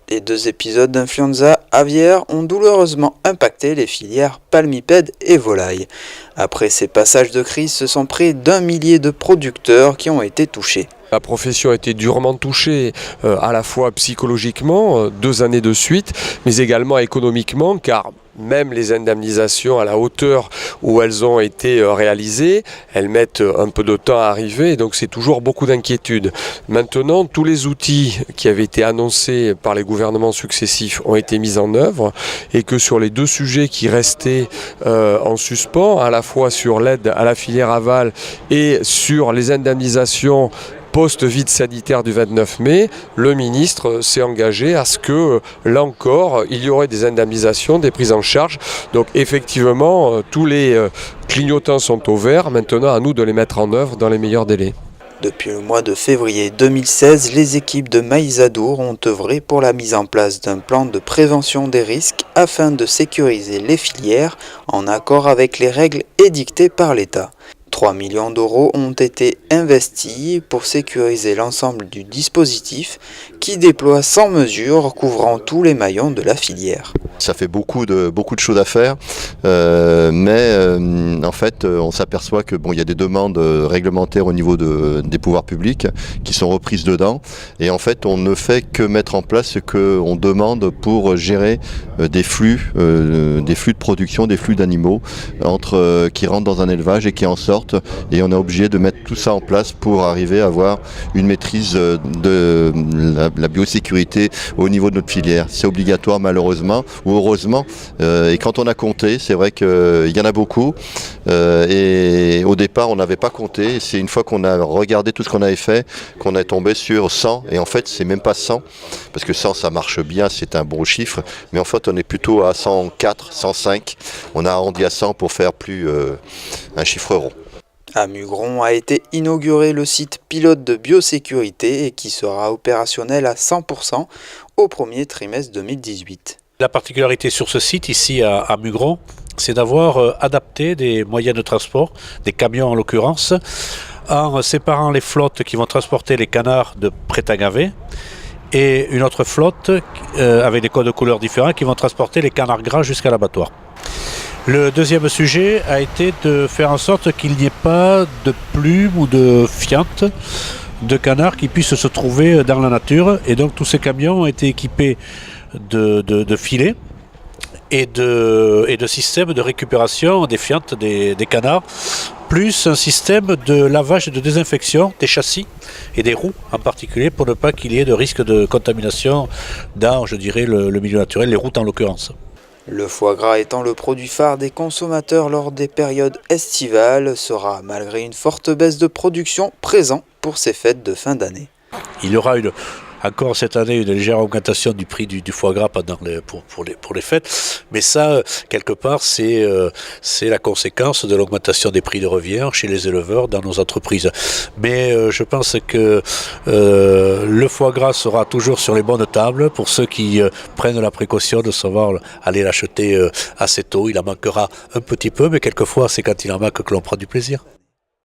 Les 2 épisodes d'influenza aviaire ont douloureusement impacté les filières palmipèdes et volailles. Après ces passages de crise, ce sont près d'1 millier de producteurs qui ont été touchés. La profession a été durement touchée, à la fois psychologiquement, 2 années de suite, mais également économiquement, car même les indemnisations à la hauteur où elles ont été réalisées, elles mettent un peu de temps à arriver, et donc c'est toujours beaucoup d'inquiétudes. Maintenant, tous les outils qui avaient été annoncés par les gouvernements successifs ont été mis en œuvre, et que sur les 2 sujets qui restaient en suspens, à la fois sur l'aide à la filière aval et sur les indemnisations post-vide sanitaire du 29 mai, le ministre s'est engagé à ce que, là encore, il y aurait des indemnisations, des prises en charge. Donc effectivement, tous les clignotants sont au vert. Maintenant, à nous de les mettre en œuvre dans les meilleurs délais. Depuis le mois de février 2016, les équipes de Maïsadour ont œuvré pour la mise en place d'un plan de prévention des risques afin de sécuriser les filières en accord avec les règles édictées par l'État. 3 millions d'euros ont été investis pour sécuriser l'ensemble du dispositif qui déploie 100 mesures couvrant tous les maillons de la filière. Ça fait beaucoup de choses à faire, mais en fait on s'aperçoit que il y a des demandes réglementaires au niveau des pouvoirs publics qui sont reprises dedans, et en fait on ne fait que mettre en place ce qu'on demande pour gérer des flux de production, des flux d'animaux qui rentrent dans un élevage et qui en sortent, et on est obligé de mettre tout ça en place pour arriver à avoir une maîtrise de la biosécurité au niveau de notre filière. C'est obligatoire malheureusement ou heureusement, et quand on a compté, c'est vrai qu'il y en a beaucoup, et au départ on n'avait pas compté, et c'est une fois qu'on a regardé tout ce qu'on avait fait qu'on est tombé sur 100, et en fait c'est même pas 100, parce que 100 ça marche bien, c'est un bon chiffre, mais en fait on est plutôt à 104, 105, on a arrondi à 100 pour faire plus un chiffre rond. À Mugron a été inauguré le site pilote de biosécurité et qui sera opérationnel à 100% au premier trimestre 2018. La particularité sur ce site, ici à Mugron, c'est d'avoir adapté des moyens de transport, des camions en l'occurrence, en séparant les flottes qui vont transporter les canards de Prétagavé et une autre flotte avec des codes de couleurs différents qui vont transporter les canards gras jusqu'à l'abattoir. Le deuxième sujet a été de faire en sorte qu'il n'y ait pas de plumes ou de fientes de canards qui puissent se trouver dans la nature, et donc tous ces camions ont été équipés de filets et de systèmes de récupération des fientes des canards, plus un système de lavage et de désinfection des châssis et des roues en particulier, pour ne pas qu'il y ait de risque de contamination dans, je dirais, le milieu naturel, les routes en l'occurrence. Le foie gras étant le produit phare des consommateurs lors des périodes estivales, sera, malgré une forte baisse de production, présent pour ces fêtes de fin d'année. Il y aura encore cette année une légère augmentation du prix du foie gras pour les fêtes, mais ça, quelque part, c'est la conséquence de l'augmentation des prix de revient chez les éleveurs dans nos entreprises. Mais je pense que le foie gras sera toujours sur les bonnes tables pour ceux qui prennent la précaution de savoir aller l'acheter assez tôt. Il en manquera un petit peu, mais quelquefois c'est quand il en manque que l'on prend du plaisir.